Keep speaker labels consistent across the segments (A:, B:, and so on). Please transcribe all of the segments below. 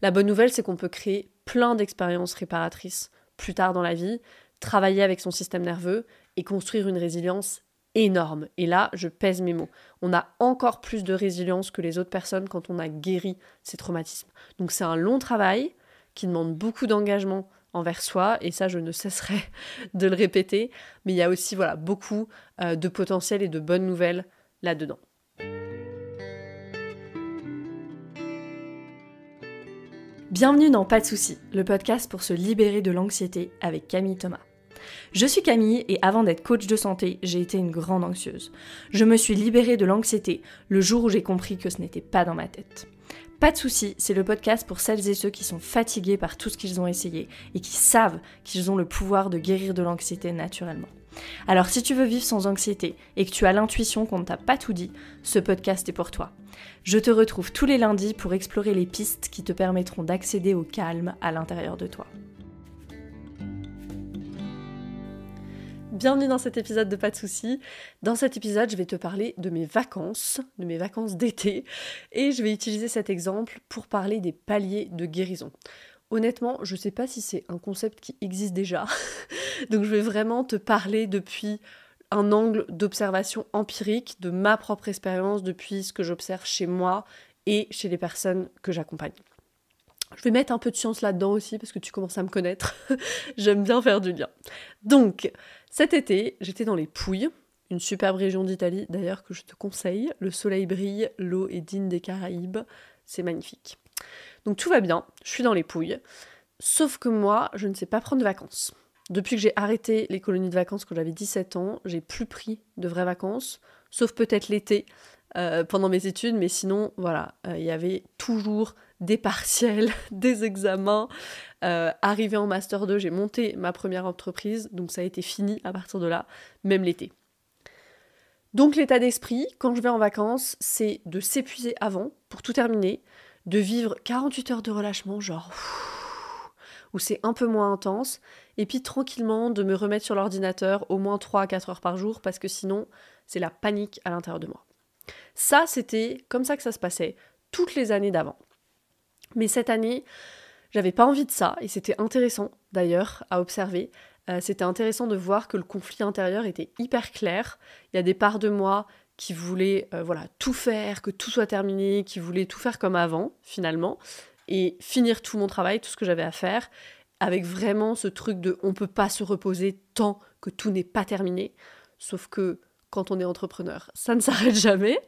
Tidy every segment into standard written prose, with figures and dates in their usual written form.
A: La bonne nouvelle, c'est qu'on peut créer plein d'expériences réparatrices plus tard dans la vie, travailler avec son système nerveux et construire une résilience énorme. Et là, je pèse mes mots. On a encore plus de résilience que les autres personnes quand on a guéri ces traumatismes. Donc c'est un long travail qui demande beaucoup d'engagement envers soi, et ça, je ne cesserai de le répéter. Mais il y a aussi beaucoup de potentiel et de bonnes nouvelles là-dedans. Bienvenue dans Pas de soucis, le podcast pour se libérer de l'anxiété avec Camille Thomas. Je suis Camille et avant d'être coach de santé, j'ai été une grande anxieuse. Je me suis libérée de l'anxiété le jour où j'ai compris que ce n'était pas dans ma tête. Pas de soucis, c'est le podcast pour celles et ceux qui sont fatigués par tout ce qu'ils ont essayé et qui savent qu'ils ont le pouvoir de guérir de l'anxiété naturellement. Alors si tu veux vivre sans anxiété et que tu as l'intuition qu'on ne t'a pas tout dit, ce podcast est pour toi. Je te retrouve tous les lundis pour explorer les pistes qui te permettront d'accéder au calme à l'intérieur de toi. Bienvenue dans cet épisode de Pas de soucis. Dans cet épisode, je vais te parler de mes vacances d'été, et je vais utiliser cet exemple pour parler des paliers de guérison. Honnêtement, je ne sais pas si c'est un concept qui existe déjà, donc je vais vraiment te parler depuis un angle d'observation empirique, de ma propre expérience, depuis ce que j'observe chez moi et chez les personnes que j'accompagne. Je vais mettre un peu de science là-dedans aussi, parce que tu commences à me connaître. J'aime bien faire du lien. Donc, cet été, j'étais dans les Pouilles, une superbe région d'Italie, d'ailleurs, que je te conseille. Le soleil brille, l'eau est digne des Caraïbes, c'est magnifique. Donc tout va bien, je suis dans les Pouilles, sauf que moi, je ne sais pas prendre de vacances. Depuis que j'ai arrêté les colonies de vacances quand j'avais 17 ans, j'ai plus pris de vraies vacances, sauf peut-être l'été, pendant mes études, mais sinon, il y avait toujours des partiels, des examens. Arrivé en Master 2, j'ai monté ma première entreprise, donc ça a été fini à partir de là, même l'été. Donc l'état d'esprit, quand je vais en vacances, c'est de s'épuiser avant, pour tout terminer, de vivre 48 heures de relâchement, où c'est un peu moins intense, et puis tranquillement de me remettre sur l'ordinateur au moins 3 à 4 heures par jour, parce que sinon, c'est la panique à l'intérieur de moi. Ça, c'était comme ça que ça se passait toutes les années d'avant. Mais cette année, j'avais pas envie de ça, et c'était intéressant d'ailleurs à observer. C'était intéressant de voir que le conflit intérieur était hyper clair. Il y a des parts de moi qui voulaient tout faire, que tout soit terminé, qui voulaient tout faire comme avant, finalement, et finir tout mon travail, tout ce que j'avais à faire, avec vraiment ce truc de on peut pas se reposer tant que tout n'est pas terminé. Sauf que quand on est entrepreneur, ça ne s'arrête jamais.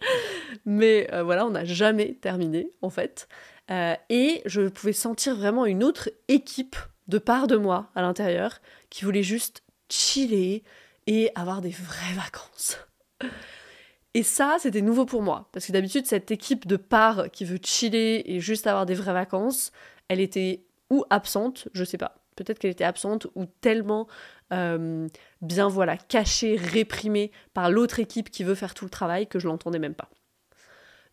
A: Mais on n'a jamais terminé, en fait. Et je pouvais sentir vraiment une autre équipe de part de moi à l'intérieur qui voulait juste chiller et avoir des vraies vacances. Et ça, c'était nouveau pour moi, parce que d'habitude, cette équipe de part qui veut chiller et juste avoir des vraies vacances, elle était ou absente, je sais pas, peut-être qu'elle était absente, ou tellement cachée, réprimée par l'autre équipe qui veut faire tout le travail que je l'entendais même pas.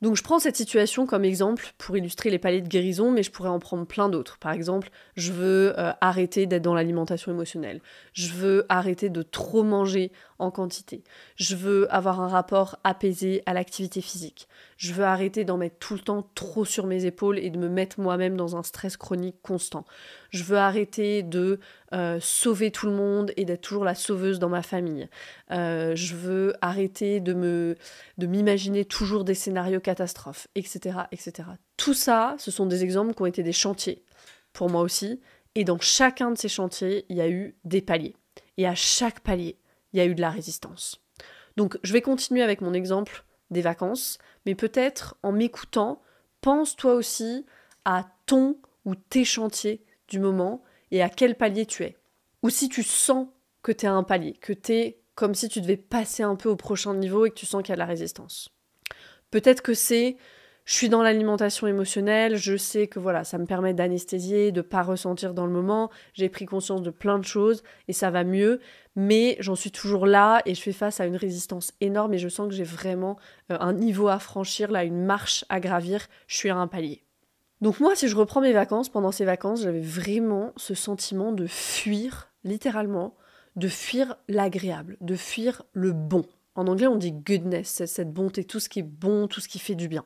A: Donc je prends cette situation comme exemple pour illustrer les paliers de guérison, mais je pourrais en prendre plein d'autres. Par exemple, je veux arrêter d'être dans l'alimentation émotionnelle. Je veux arrêter de trop manger en quantité. Je veux avoir un rapport apaisé à l'activité physique. Je veux arrêter d'en mettre tout le temps trop sur mes épaules et de me mettre moi-même dans un stress chronique constant. Je veux arrêter de sauver tout le monde et d'être toujours la sauveuse dans ma famille. Je veux arrêter de m'imaginer toujours des scénarios catastrophes, etc., etc. Tout ça, ce sont des exemples qui ont été des chantiers, pour moi aussi, et dans chacun de ces chantiers, il y a eu des paliers. Et à chaque palier, il y a eu de la résistance. Donc, je vais continuer avec mon exemple des vacances, mais peut-être en m'écoutant, pense toi aussi à ton ou tes chantiers du moment et à quel palier tu es. Ou si tu sens que tu es à un palier, que tu es comme si tu devais passer un peu au prochain niveau et que tu sens qu'il y a de la résistance. Peut-être que c'est, je suis dans l'alimentation émotionnelle, je sais que ça me permet d'anesthésier, de ne pas ressentir dans le moment, j'ai pris conscience de plein de choses et ça va mieux, mais j'en suis toujours là et je fais face à une résistance énorme et je sens que j'ai vraiment un niveau à franchir, là, une marche à gravir, je suis à un palier. Donc moi, si je reprends mes vacances, pendant ces vacances, j'avais vraiment ce sentiment de fuir, littéralement, de fuir l'agréable, de fuir le bon. En anglais, on dit goodness, c'est cette bonté, tout ce qui est bon, tout ce qui fait du bien.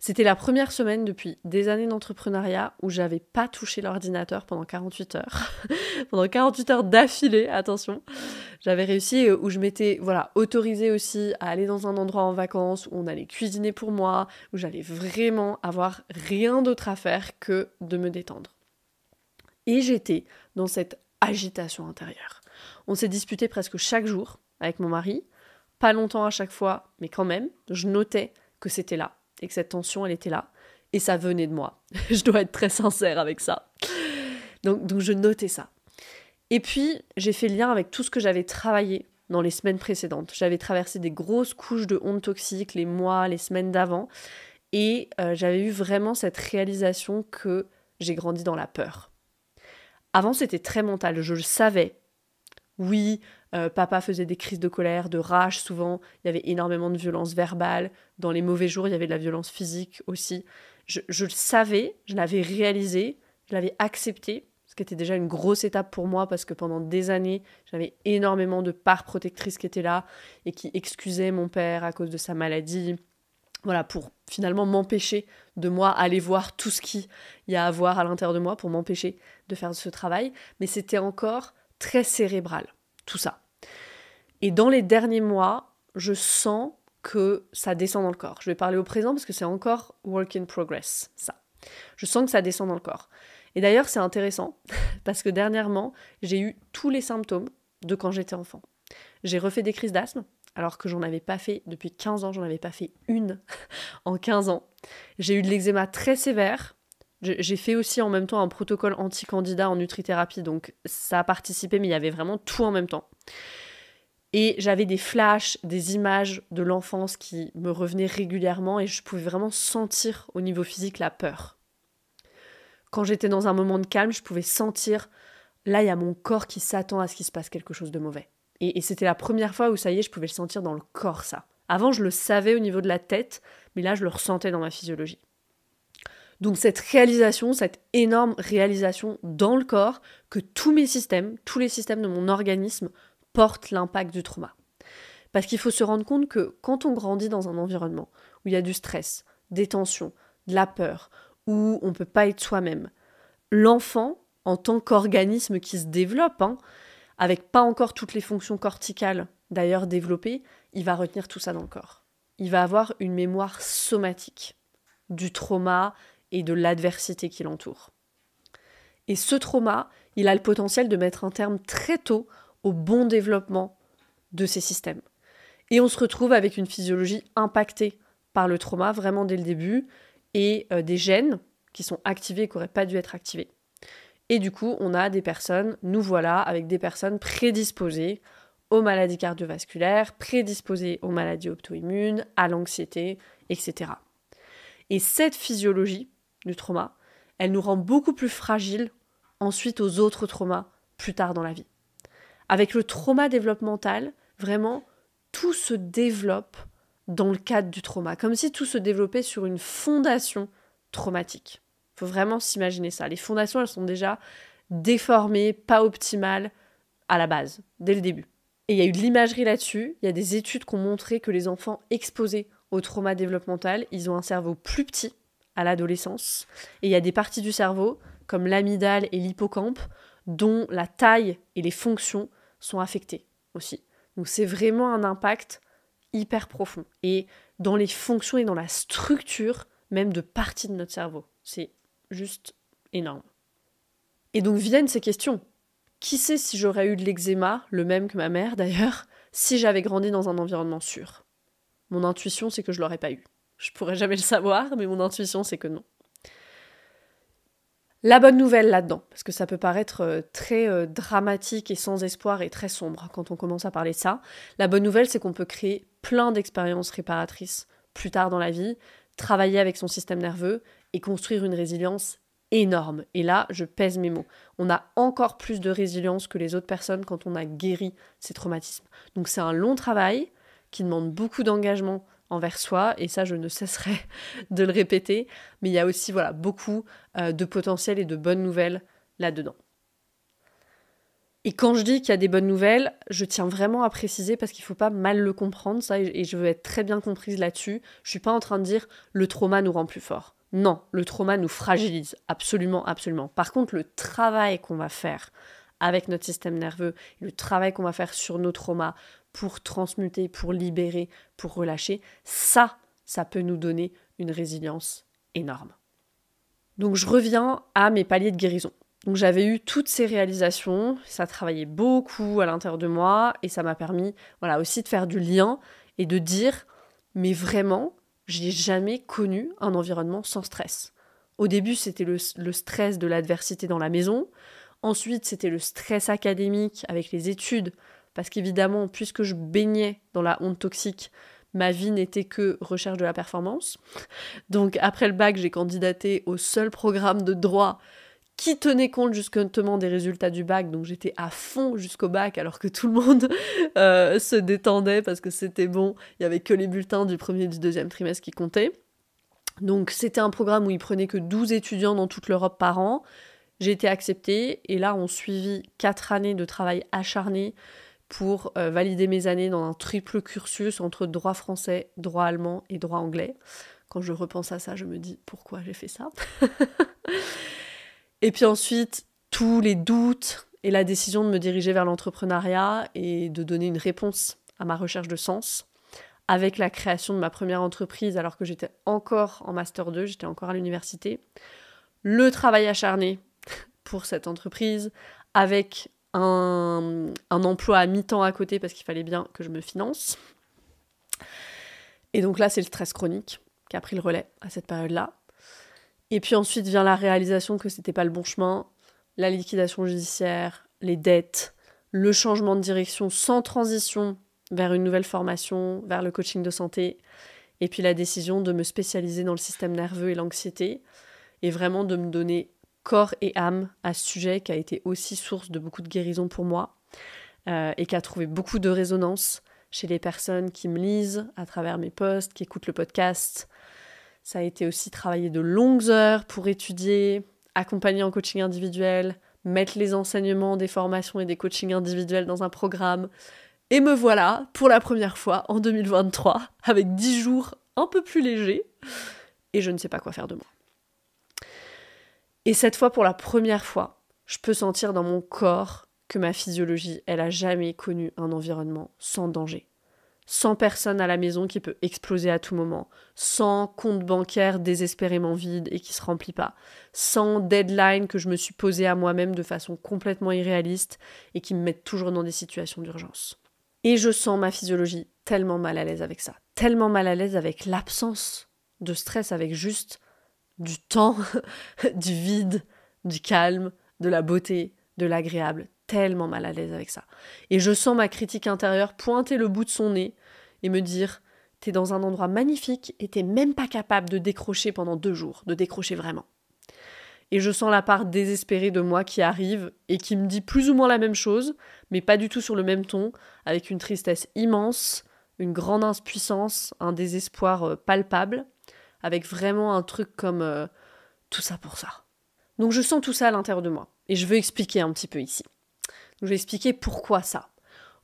A: C'était la première semaine depuis des années d'entrepreneuriat où j'avais pas touché l'ordinateur pendant 48 heures. Pendant 48 heures d'affilée, attention. J'avais réussi, où je m'étais autorisée aussi à aller dans un endroit en vacances où on allait cuisiner pour moi, où j'allais vraiment avoir rien d'autre à faire que de me détendre. Et j'étais dans cette agitation intérieure. On s'est disputé presque chaque jour avec mon mari, pas longtemps à chaque fois, mais quand même, je notais que c'était là, et que cette tension, elle était là, et ça venait de moi. Je dois être très sincère avec ça. Donc je notais ça. Et puis, j'ai fait le lien avec tout ce que j'avais travaillé dans les semaines précédentes. J'avais traversé des grosses couches de honte toxique les mois, les semaines d'avant, et j'avais eu vraiment cette réalisation que j'ai grandi dans la peur. Avant, c'était très mental, je le savais. Oui, papa faisait des crises de colère, de rage souvent, il y avait énormément de violence verbale, dans les mauvais jours, il y avait de la violence physique aussi. Je le savais, je l'avais réalisé, je l'avais accepté, ce qui était déjà une grosse étape pour moi parce que pendant des années, j'avais énormément de parts protectrices qui étaient là et qui excusaient mon père à cause de sa maladie. Voilà, pour finalement m'empêcher de moi aller voir tout ce qu'il y a à voir à l'intérieur de moi, pour m'empêcher de faire ce travail. Mais c'était encore très cérébral, tout ça. Et dans les derniers mois, je sens que ça descend dans le corps. Je vais parler au présent parce que c'est encore work in progress, ça. Je sens que ça descend dans le corps. Et d'ailleurs, c'est intéressant parce que dernièrement, j'ai eu tous les symptômes de quand j'étais enfant. J'ai refait des crises d'asthme, alors que j'en avais pas fait depuis 15 ans, j'en avais pas fait une en 15 ans. J'ai eu de l'eczéma très sévère. J'ai fait aussi en même temps un protocole anti-candida en nutrithérapie, donc ça a participé, mais il y avait vraiment tout en même temps. Et j'avais des flashs, des images de l'enfance qui me revenaient régulièrement et je pouvais vraiment sentir au niveau physique la peur. Quand j'étais dans un moment de calme, je pouvais sentir, là il y a mon corps qui s'attend à ce qu'il se passe quelque chose de mauvais. Et c'était la première fois où ça y est, je pouvais le sentir dans le corps, ça. Avant, je le savais au niveau de la tête, mais là, je le ressentais dans ma physiologie. Donc cette réalisation, cette énorme réalisation dans le corps, que tous mes systèmes, tous les systèmes de mon organisme portent l'impact du trauma. Parce qu'il faut se rendre compte que quand on grandit dans un environnement où il y a du stress, des tensions, de la peur, où on ne peut pas être soi-même, l'enfant, en tant qu'organisme qui se développe, avec pas encore toutes les fonctions corticales d'ailleurs développées, il va retenir tout ça dans le corps. Il va avoir une mémoire somatique du trauma et de l'adversité qui l'entoure. Et ce trauma, il a le potentiel de mettre un terme très tôt au bon développement de ces systèmes. Et on se retrouve avec une physiologie impactée par le trauma vraiment dès le début et des gènes qui sont activés et qui n'auraient pas dû être activés. Et du coup, on a des personnes, nous voilà, avec des personnes prédisposées aux maladies cardiovasculaires, prédisposées aux maladies auto-immunes, à l'anxiété, etc. Et cette physiologie du trauma, elle nous rend beaucoup plus fragiles ensuite aux autres traumas plus tard dans la vie. Avec le trauma développemental, vraiment, tout se développe dans le cadre du trauma, comme si tout se développait sur une fondation traumatique. Il faut vraiment s'imaginer ça. Les fondations, elles sont déjà déformées, pas optimales à la base, dès le début. Et il y a eu de l'imagerie là-dessus. Il y a des études qui ont montré que les enfants exposés au trauma développemental, ils ont un cerveau plus petit à l'adolescence. Et il y a des parties du cerveau, comme l'amygdale et l'hippocampe, dont la taille et les fonctions sont affectées aussi. Donc c'est vraiment un impact hyper profond. Et dans les fonctions et dans la structure même de parties de notre cerveau. C'est juste énorme. Et donc viennent ces questions. Qui sait si j'aurais eu de l'eczéma, le même que ma mère d'ailleurs, si j'avais grandi dans un environnement sûr? Mon intuition, c'est que je l'aurais pas eu. Je pourrais jamais le savoir, mais mon intuition, c'est que non. La bonne nouvelle là-dedans, parce que ça peut paraître très dramatique et sans espoir et très sombre quand on commence à parler de ça, la bonne nouvelle, c'est qu'on peut créer plein d'expériences réparatrices plus tard dans la vie, travailler avec son système nerveux et construire une résilience énorme. Et là, je pèse mes mots. On a encore plus de résilience que les autres personnes quand on a guéri ces traumatismes. Donc c'est un long travail qui demande beaucoup d'engagement envers soi, et ça, je ne cesserai de le répéter, mais il y a aussi beaucoup de potentiel et de bonnes nouvelles là-dedans. Et quand je dis qu'il y a des bonnes nouvelles, je tiens vraiment à préciser parce qu'il ne faut pas mal le comprendre, ça, et je veux être très bien comprise là-dessus. Je ne suis pas en train de dire le trauma nous rend plus forts. Non, le trauma nous fragilise, absolument, absolument. Par contre, le travail qu'on va faire avec notre système nerveux, le travail qu'on va faire sur nos traumas pour transmuter, pour libérer, pour relâcher, ça peut nous donner une résilience énorme. Donc je reviens à mes paliers de guérison. Donc j'avais eu toutes ces réalisations, ça travaillait beaucoup à l'intérieur de moi et ça m'a permis aussi de faire du lien et de dire mais vraiment, j'ai jamais connu un environnement sans stress. Au début, c'était le stress de l'adversité dans la maison. Ensuite, c'était le stress académique avec les études parce qu'évidemment, puisque je baignais dans la honte toxique, ma vie n'était que recherche de la performance. Donc après le bac, j'ai candidaté au seul programme de droit qui tenait compte justement des résultats du bac, donc j'étais à fond jusqu'au bac alors que tout le monde se détendait parce que c'était bon, il n'y avait que les bulletins du premier et du deuxième trimestre qui comptaient. Donc c'était un programme où ils prenaient que 12 étudiants dans toute l'Europe par an. J'ai été acceptée et là on suivit 4 années de travail acharné pour valider mes années dans un triple cursus entre droit français, droit allemand et droit anglais. Quand je repense à ça, je me dis pourquoi j'ai fait ça. Et puis ensuite, tous les doutes et la décision de me diriger vers l'entrepreneuriat et de donner une réponse à ma recherche de sens, avec la création de ma première entreprise alors que j'étais encore en Master 2, j'étais encore à l'université. Le travail acharné pour cette entreprise, avec un emploi à mi-temps à côté parce qu'il fallait bien que je me finance. Et donc là, c'est le stress chronique qui a pris le relais à cette période-là. Et puis ensuite vient la réalisation que c'était pas le bon chemin, la liquidation judiciaire, les dettes, le changement de direction sans transition vers une nouvelle formation, vers le coaching de santé, et puis la décision de me spécialiser dans le système nerveux et l'anxiété, et vraiment de me donner corps et âme à ce sujet qui a été aussi source de beaucoup de guérison pour moi, et qui a trouvé beaucoup de résonance chez les personnes qui me lisent à travers mes posts, qui écoutent le podcast. Ça a été aussi travailler de longues heures pour étudier, accompagner en coaching individuel, mettre les enseignements des formations et des coachings individuels dans un programme. Et me voilà, pour la première fois, en 2023, avec 10 jours un peu plus légers, et je ne sais pas quoi faire de moi. Et cette fois, pour la première fois, je peux sentir dans mon corps que ma physiologie, elle a jamais connu un environnement sans danger. Sans personne à la maison qui peut exploser à tout moment, sans compte bancaire désespérément vide et qui se remplit pas, sans deadline que je me suis posée à moi-même de façon complètement irréaliste et qui me mettent toujours dans des situations d'urgence. Et je sens ma physiologie tellement mal à l'aise avec ça, tellement mal à l'aise avec l'absence de stress, avec juste du temps, du vide, du calme, de la beauté, de l'agréable, tellement mal à l'aise avec ça. Et je sens ma critique intérieure pointer le bout de son nez et me dire « T'es dans un endroit magnifique et t'es même pas capable de décrocher pendant 2 jours, de décrocher vraiment. » Et je sens la part désespérée de moi qui arrive et qui me dit plus ou moins la même chose, mais pas du tout sur le même ton, avec une tristesse immense, une grande impuissance, un désespoir palpable, avec vraiment un truc comme tout ça pour ça. Donc je sens tout ça à l'intérieur de moi et je veux expliquer un petit peu ici. Donc, je vais expliquer pourquoi ça.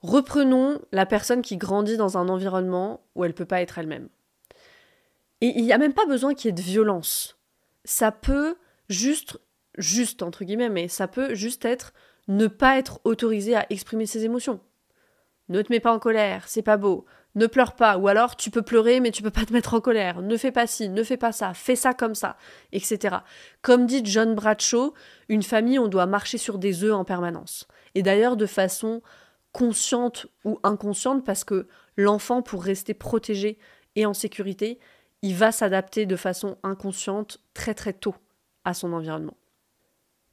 A: Reprenons la personne qui grandit dans un environnement où elle ne peut pas être elle-même. Et il n'y a même pas besoin qu'il y ait de violence. Ça peut juste entre guillemets, mais ça peut juste être ne pas être autorisé à exprimer ses émotions. Ne te mets pas en colère, c'est pas beau. Ne pleure pas, ou alors tu peux pleurer mais tu peux pas te mettre en colère. Ne fais pas ci, ne fais pas ça, fais ça comme ça, etc. Comme dit John Bradshaw, une famille, on doit marcher sur des œufs en permanence. Et d'ailleurs de façon consciente ou inconsciente, parce que l'enfant, pour rester protégé et en sécurité, il va s'adapter de façon inconsciente très très tôt à son environnement.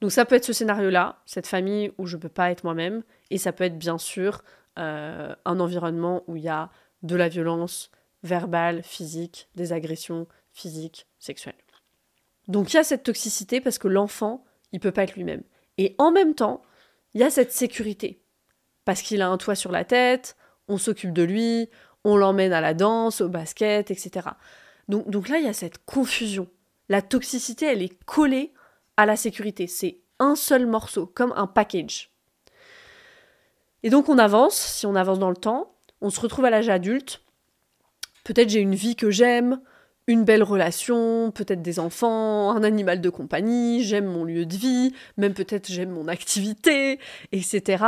A: Donc ça peut être ce scénario-là, cette famille où je ne peux pas être moi-même, et ça peut être bien sûr un environnement où il y a de la violence verbale, physique, des agressions physiques, sexuelles. Donc il y a cette toxicité parce que l'enfant, il ne peut pas être lui-même. Et en même temps, il y a cette sécurité. Parce qu'il a un toit sur la tête, on s'occupe de lui, on l'emmène à la danse, au basket, etc. Donc là, il y a cette confusion. La toxicité, elle est collée à la sécurité. C'est un seul morceau, comme un package. Et donc on avance, si on avance dans le temps, on se retrouve à l'âge adulte, peut-être j'ai une vie que j'aime, une belle relation, peut-être des enfants, un animal de compagnie, j'aime mon lieu de vie, même peut-être j'aime mon activité, etc.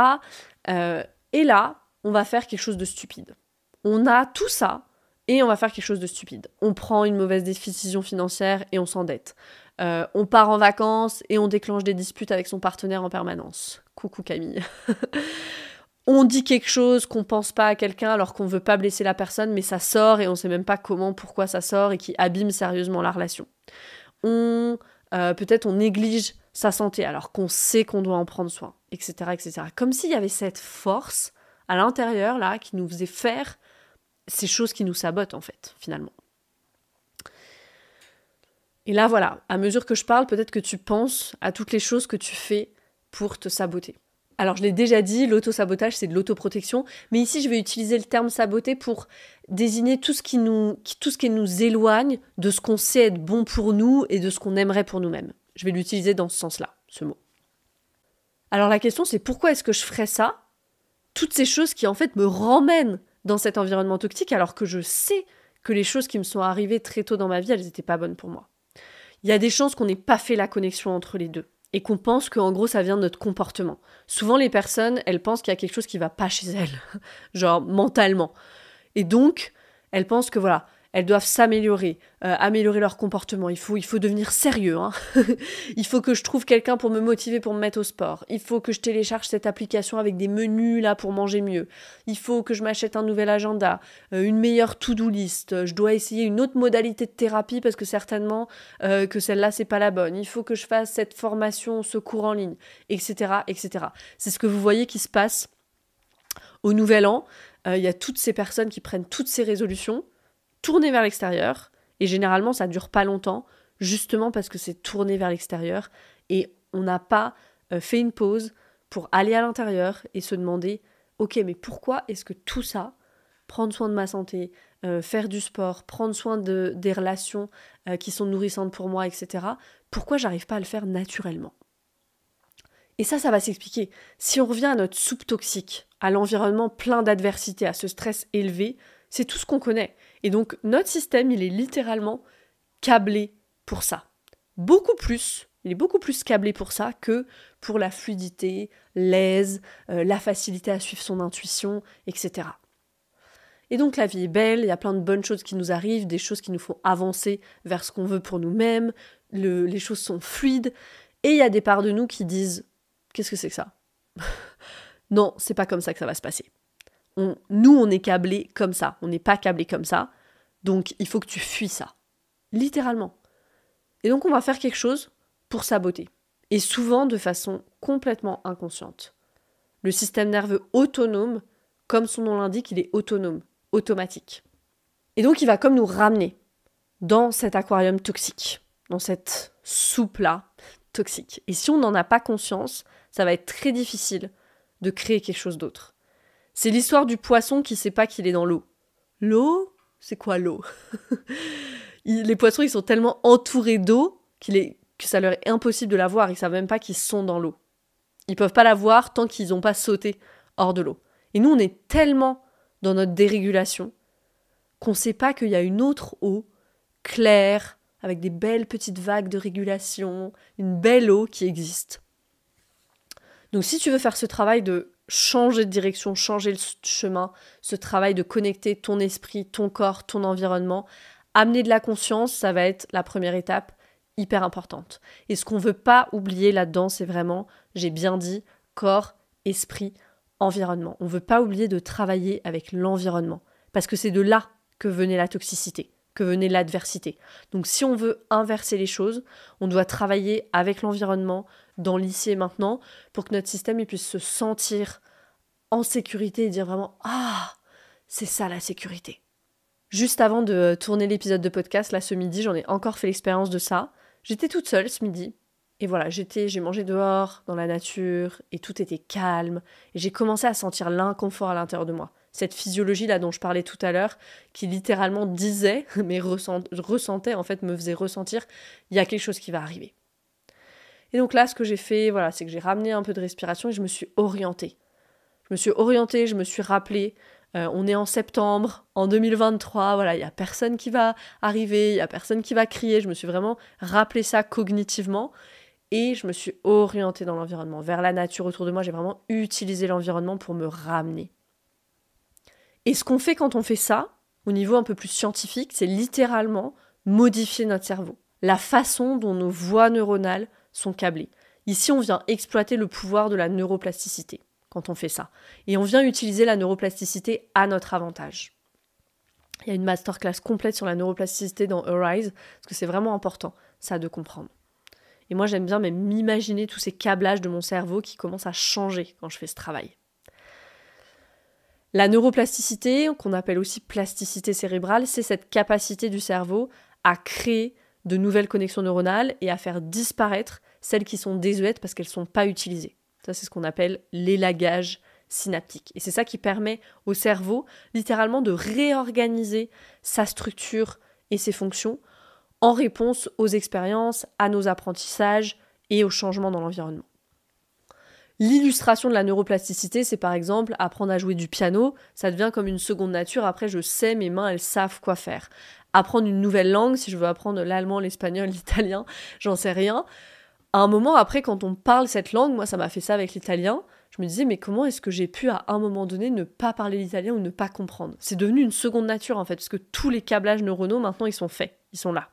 A: Et là, on va faire quelque chose de stupide. On a tout ça, et on va faire quelque chose de stupide. On prend une mauvaise décision financière et on s'endette. On part en vacances et on déclenche des disputes avec son partenaire en permanence. Coucou Camille. On dit quelque chose qu'on pense pas à quelqu'un alors qu'on veut pas blesser la personne, mais ça sort et on sait même pas comment, pourquoi ça sort et qui abîme sérieusement la relation. Peut-être on néglige sa santé alors qu'on sait qu'on doit en prendre soin, etc., etc. Comme s'il y avait cette force à l'intérieur là qui nous faisait faire ces choses qui nous sabotent en fait, finalement. Et là voilà, à mesure que je parle, peut-être que tu penses à toutes les choses que tu fais pour te saboter. Alors je l'ai déjà dit, l'auto-sabotage c'est de l'autoprotection, mais ici je vais utiliser le terme saboter pour désigner tout ce qui nous éloigne de ce qu'on sait être bon pour nous et de ce qu'on aimerait pour nous-mêmes. Je vais l'utiliser dans ce sens-là, ce mot. Alors la question c'est pourquoi est-ce que je ferais ça ? Toutes ces choses qui en fait me ramènent dans cet environnement toxique alors que je sais que les choses qui me sont arrivées très tôt dans ma vie, elles n'étaient pas bonnes pour moi. Il y a des chances qu'on n'ait pas fait la connexion entre les deux. Et qu'on pense qu'en gros ça vient de notre comportement. Souvent les personnes, elles pensent qu'il y a quelque chose qui va pas chez elles, genre mentalement. Et donc, elles pensent que voilà, elles doivent s'améliorer, améliorer leur comportement. Il faut devenir sérieux. Hein. Il faut que je trouve quelqu'un pour me motiver, pour me mettre au sport. Il faut que je télécharge cette application avec des menus là pour manger mieux. Il faut que je m'achète un nouvel agenda, une meilleure to-do list. Je dois essayer une autre modalité de thérapie parce que certainement que celle-là c'est pas la bonne. Il faut que je fasse cette formation ce cours en ligne, etc., etc. C'est ce que vous voyez qui se passe au Nouvel An. Il y a toutes ces personnes qui prennent toutes ces résolutions tourner vers l'extérieur, et généralement ça dure pas longtemps, justement parce que c'est tourné vers l'extérieur, et on n'a pas fait une pause pour aller à l'intérieur et se demander, ok, mais pourquoi est-ce que tout ça, prendre soin de ma santé, faire du sport, prendre soin des relations qui sont nourrissantes pour moi, etc., pourquoi j'arrive pas à le faire naturellement ? Et ça va s'expliquer. Si on revient à notre soupe toxique, à l'environnement plein d'adversité, à ce stress élevé, c'est tout ce qu'on connaît. Et donc, notre système, il est littéralement câblé pour ça. Il est beaucoup plus câblé pour ça que pour la fluidité, l'aise, la facilité à suivre son intuition, etc. Et donc, la vie est belle, il y a plein de bonnes choses qui nous arrivent, des choses qui nous font avancer vers ce qu'on veut pour nous-mêmes, les choses sont fluides, et il y a des parts de nous qui disent « Qu'est-ce que c'est que ça ?» Non, c'est pas comme ça que ça va se passer. Nous, on est câblés comme ça. On n'est pas câblés comme ça. Donc, il faut que tu fuis ça. Littéralement. Et donc, on va faire quelque chose pour saboter. Et souvent de façon complètement inconsciente. Le système nerveux autonome, comme son nom l'indique, il est autonome, automatique. Et donc, il va comme nous ramener dans cet aquarium toxique, dans cette soupe-là toxique. Et si on n'en a pas conscience, ça va être très difficile de créer quelque chose d'autre. C'est l'histoire du poisson qui ne sait pas qu'il est dans l'eau. L'eau ? C'est quoi l'eau ? Les poissons, ils sont tellement entourés d'eau que ça leur est impossible de la voir. Ils ne savent même pas qu'ils sont dans l'eau. Ils ne peuvent pas la voir tant qu'ils n'ont pas sauté hors de l'eau. Et nous, on est tellement dans notre dérégulation qu'on ne sait pas qu'il y a une autre eau, claire, avec des belles petites vagues de régulation, une belle eau qui existe. Donc si tu veux faire ce travail de changer de direction, changer le chemin, ce travail de connecter ton esprit, ton corps, ton environnement, amener de la conscience, ça va être la première étape hyper importante. Et ce qu'on ne veut pas oublier là-dedans, c'est vraiment, j'ai bien dit, corps, esprit, environnement. On ne veut pas oublier de travailler avec l'environnement, parce que c'est de là que venait la toxicité, que venait l'adversité. Donc si on veut inverser les choses, on doit travailler avec l'environnement, dans l'ici et maintenant, pour que notre système il puisse se sentir en sécurité et dire vraiment « Ah, c'est ça la sécurité ». Juste avant de tourner l'épisode de podcast, là ce midi, j'en ai encore fait l'expérience de ça. J'étais toute seule ce midi. Et voilà, j'ai mangé dehors, dans la nature, et tout était calme. Et j'ai commencé à sentir l'inconfort à l'intérieur de moi. Cette physiologie-là dont je parlais tout à l'heure, qui littéralement disait, mais ressentait, en fait, me faisait ressentir, il y a quelque chose qui va arriver. Et donc là, ce que j'ai fait, voilà, c'est que j'ai ramené un peu de respiration et je me suis orientée. Je me suis orientée, je me suis rappelée, on est en septembre, en 2023, voilà, il n'y a personne qui va arriver, il n'y a personne qui va crier. Je me suis vraiment rappelé ça cognitivement et je me suis orientée dans l'environnement, vers la nature autour de moi. J'ai vraiment utilisé l'environnement pour me ramener. Et ce qu'on fait quand on fait ça, au niveau un peu plus scientifique, c'est littéralement modifier notre cerveau, la façon dont nos voies neuronales sont câblées. Ici, on vient exploiter le pouvoir de la neuroplasticité quand on fait ça. Et on vient utiliser la neuroplasticité à notre avantage. Il y a une masterclass complète sur la neuroplasticité dans Arise, parce que c'est vraiment important, ça, de comprendre. Et moi, j'aime bien même m'imaginer tous ces câblages de mon cerveau qui commencent à changer quand je fais ce travail. La neuroplasticité, qu'on appelle aussi plasticité cérébrale, c'est cette capacité du cerveau à créer de nouvelles connexions neuronales et à faire disparaître celles qui sont désuètes parce qu'elles ne sont pas utilisées. Ça, c'est ce qu'on appelle l'élagage synaptique. Et c'est ça qui permet au cerveau, littéralement, de réorganiser sa structure et ses fonctions en réponse aux expériences, à nos apprentissages et aux changements dans l'environnement. L'illustration de la neuroplasticité, c'est par exemple apprendre à jouer du piano, ça devient comme une seconde nature, après je sais, mes mains elles savent quoi faire. Apprendre une nouvelle langue, si je veux apprendre l'allemand, l'espagnol, l'italien, j'en sais rien. À un moment après, quand on parle cette langue, moi ça m'a fait ça avec l'italien, je me disais mais comment est-ce que j'ai pu à un moment donné ne pas parler l'italien ou ne pas comprendre ? C'est devenu une seconde nature en fait, parce que tous les câblages neuronaux maintenant ils sont faits, ils sont là.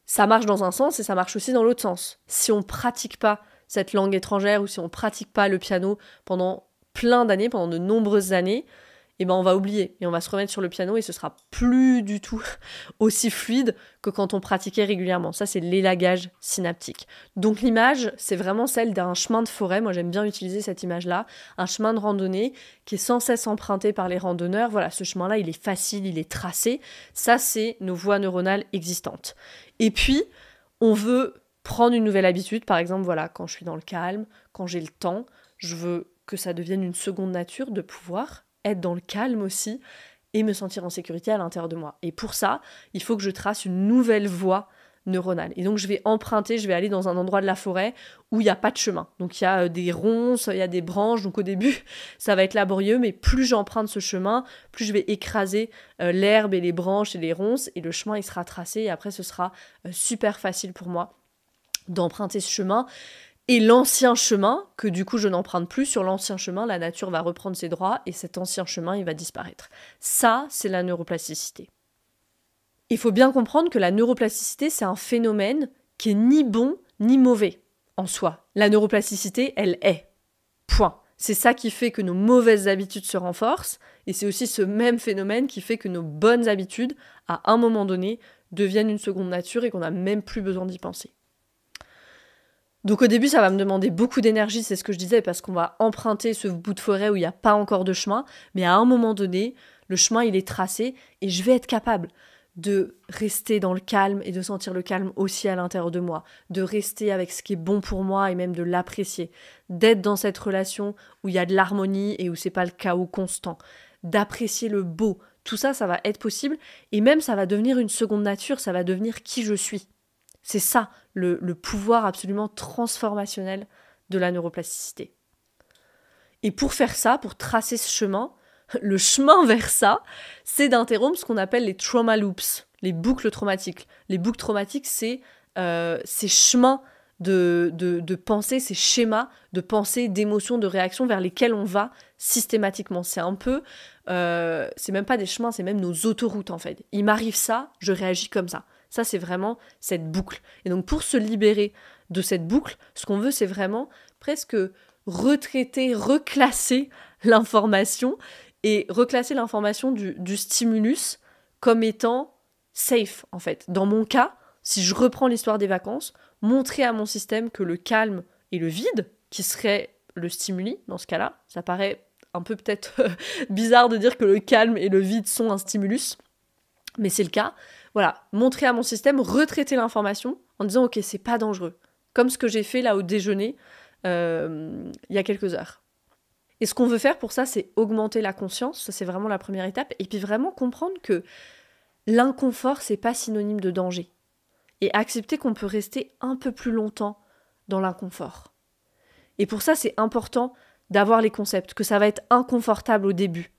A: Ça marche dans un sens et ça marche aussi dans l'autre sens. Si on pratique pas cette langue étrangère ou si on pratique pas le piano pendant plein d'années, pendant de nombreuses années, eh ben on va oublier et on va se remettre sur le piano et ce sera plus du tout aussi fluide que quand on pratiquait régulièrement. Ça, c'est l'élagage synaptique. Donc l'image, c'est vraiment celle d'un chemin de forêt. Moi, j'aime bien utiliser cette image-là. Un chemin de randonnée qui est sans cesse emprunté par les randonneurs. Voilà, ce chemin-là, il est facile, il est tracé. Ça, c'est nos voies neuronales existantes. Et puis, on veut prendre une nouvelle habitude. Par exemple, voilà, quand je suis dans le calme, quand j'ai le temps, je veux que ça devienne une seconde nature de pouvoir être dans le calme aussi et me sentir en sécurité à l'intérieur de moi. Et pour ça, il faut que je trace une nouvelle voie neuronale. Et donc, je vais aller dans un endroit de la forêt où il n'y a pas de chemin. Donc, il y a des ronces, il y a des branches. Donc, au début, ça va être laborieux, mais plus j'emprunte ce chemin, plus je vais écraser l'herbe et les branches et les ronces et le chemin, il sera tracé et après, ce sera super facile pour moi d'emprunter ce chemin. Et l'ancien chemin, que du coup je n'emprunte plus, sur l'ancien chemin, la nature va reprendre ses droits et cet ancien chemin, il va disparaître. Ça, c'est la neuroplasticité. Il faut bien comprendre que la neuroplasticité, c'est un phénomène qui est ni bon ni mauvais en soi. La neuroplasticité, elle est. Point. C'est ça qui fait que nos mauvaises habitudes se renforcent et c'est aussi ce même phénomène qui fait que nos bonnes habitudes, à un moment donné, deviennent une seconde nature et qu'on n'a même plus besoin d'y penser. Donc au début, ça va me demander beaucoup d'énergie, c'est ce que je disais, parce qu'on va emprunter ce bout de forêt où il n'y a pas encore de chemin, mais à un moment donné, le chemin, il est tracé, et je vais être capable de rester dans le calme et de sentir le calme aussi à l'intérieur de moi, de rester avec ce qui est bon pour moi et même de l'apprécier, d'être dans cette relation où il y a de l'harmonie et où c'est pas le chaos constant, d'apprécier le beau. Tout ça, ça va être possible, et même ça va devenir une seconde nature, ça va devenir qui je suis. C'est ça, le pouvoir absolument transformationnel de la neuroplasticité. Et pour faire ça, pour tracer ce chemin, le chemin vers ça, c'est d'interrompre ce qu'on appelle les trauma loops, les boucles traumatiques. Les boucles traumatiques, c'est ces chemins de pensée, ces schémas de pensée, d'émotions, de réactions vers lesquels on va systématiquement. C'est un peu, c'est même pas des chemins, c'est même nos autoroutes en fait. Il m'arrive ça, je réagis comme ça. Ça, c'est vraiment cette boucle. Et donc, pour se libérer de cette boucle, ce qu'on veut, c'est vraiment presque retraiter, reclasser l'information et reclasser l'information du stimulus comme étant safe, en fait. Dans mon cas, si je reprends l'histoire des vacances, montrer à mon système que le calme et le vide, qui serait le stimuli, dans ce cas-là, ça paraît un peu peut-être bizarre de dire que le calme et le vide sont un stimulus, mais c'est le cas. Voilà, montrer à mon système, retraiter l'information en disant « Ok, c'est pas dangereux », comme ce que j'ai fait là au déjeuner il y a quelques heures. Et ce qu'on veut faire pour ça, c'est augmenter la conscience, ça c'est vraiment la première étape, et puis vraiment comprendre que l'inconfort, c'est pas synonyme de danger, et accepter qu'on peut rester un peu plus longtemps dans l'inconfort. Et pour ça, c'est important d'avoir les concepts, que ça va être inconfortable au début.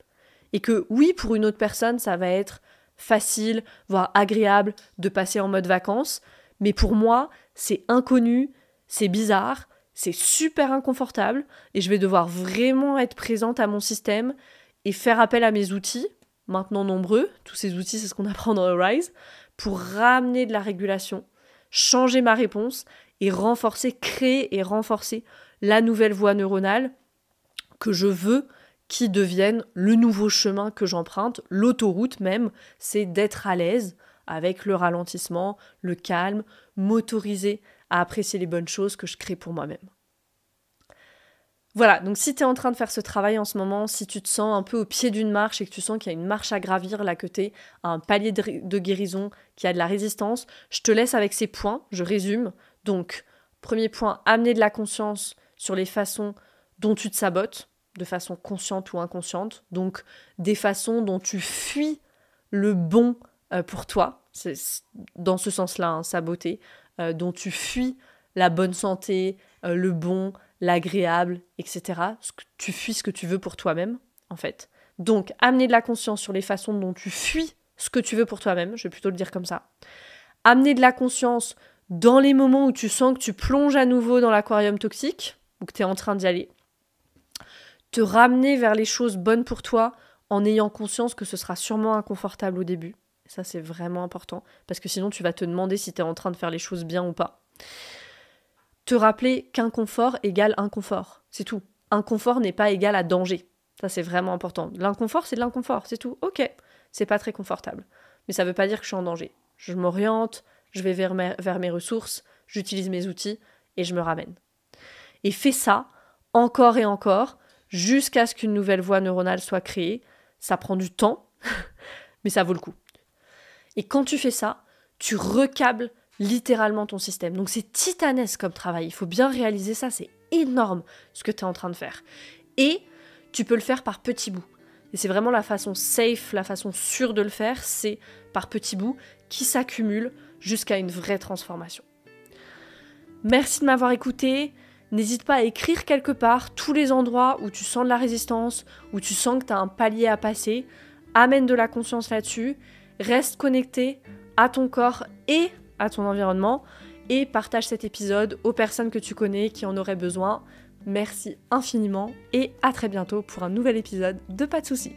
A: Et que oui, pour une autre personne, ça va être facile, voire agréable de passer en mode vacances. Mais pour moi, c'est inconnu, c'est bizarre, c'est super inconfortable et je vais devoir vraiment être présente à mon système et faire appel à mes outils, maintenant nombreux, tous ces outils, c'est ce qu'on apprend dans Arise, pour ramener de la régulation, changer ma réponse et créer et renforcer la nouvelle voie neuronale que je veux qui devienne le nouveau chemin que j'emprunte, l'autoroute même, c'est d'être à l'aise avec le ralentissement, le calme, m'autoriser à apprécier les bonnes choses que je crée pour moi-même. Voilà, donc si tu es en train de faire ce travail en ce moment, si tu te sens un peu au pied d'une marche et que tu sens qu'il y a une marche à gravir, là que tu es à un palier de guérison, qu'il y a de la résistance, je te laisse avec ces points, je résume. Donc, premier point, amener de la conscience sur les façons dont tu te sabotes, de façon consciente ou inconsciente, donc des façons dont tu fuis le bon pour toi, c'est dans ce sens-là, hein, saboter, dont tu fuis la bonne santé, le bon, l'agréable, etc. Tu fuis ce que tu veux pour toi-même, en fait. Donc, amener de la conscience sur les façons dont tu fuis ce que tu veux pour toi-même, je vais plutôt le dire comme ça. Amener de la conscience dans les moments où tu sens que tu plonges à nouveau dans l'aquarium toxique, ou que tu es en train d'y aller. Te ramener vers les choses bonnes pour toi en ayant conscience que ce sera sûrement inconfortable au début. Ça, c'est vraiment important, parce que sinon, tu vas te demander si tu es en train de faire les choses bien ou pas. Te rappeler qu'inconfort égale inconfort, c'est tout. Inconfort n'est pas égal à danger. Ça, c'est vraiment important. L'inconfort, c'est de l'inconfort, c'est tout. Ok, c'est pas très confortable. Mais ça veut pas dire que je suis en danger. Je m'oriente, je vais vers mes ressources, j'utilise mes outils et je me ramène. Et fais ça encore et encore jusqu'à ce qu'une nouvelle voie neuronale soit créée. Ça prend du temps, mais ça vaut le coup. Et quand tu fais ça, tu recables littéralement ton système. Donc c'est titanesque comme travail. Il faut bien réaliser ça, c'est énorme ce que tu es en train de faire. Et tu peux le faire par petits bouts. Et c'est vraiment la façon safe, la façon sûre de le faire, c'est par petits bouts qui s'accumulent jusqu'à une vraie transformation. Merci de m'avoir écouté. N'hésite pas à écrire quelque part tous les endroits où tu sens de la résistance, où tu sens que tu as un palier à passer. Amène de la conscience là-dessus. Reste connecté à ton corps et à ton environnement et partage cet épisode aux personnes que tu connais qui en auraient besoin. Merci infiniment et à très bientôt pour un nouvel épisode de Pas de soucis.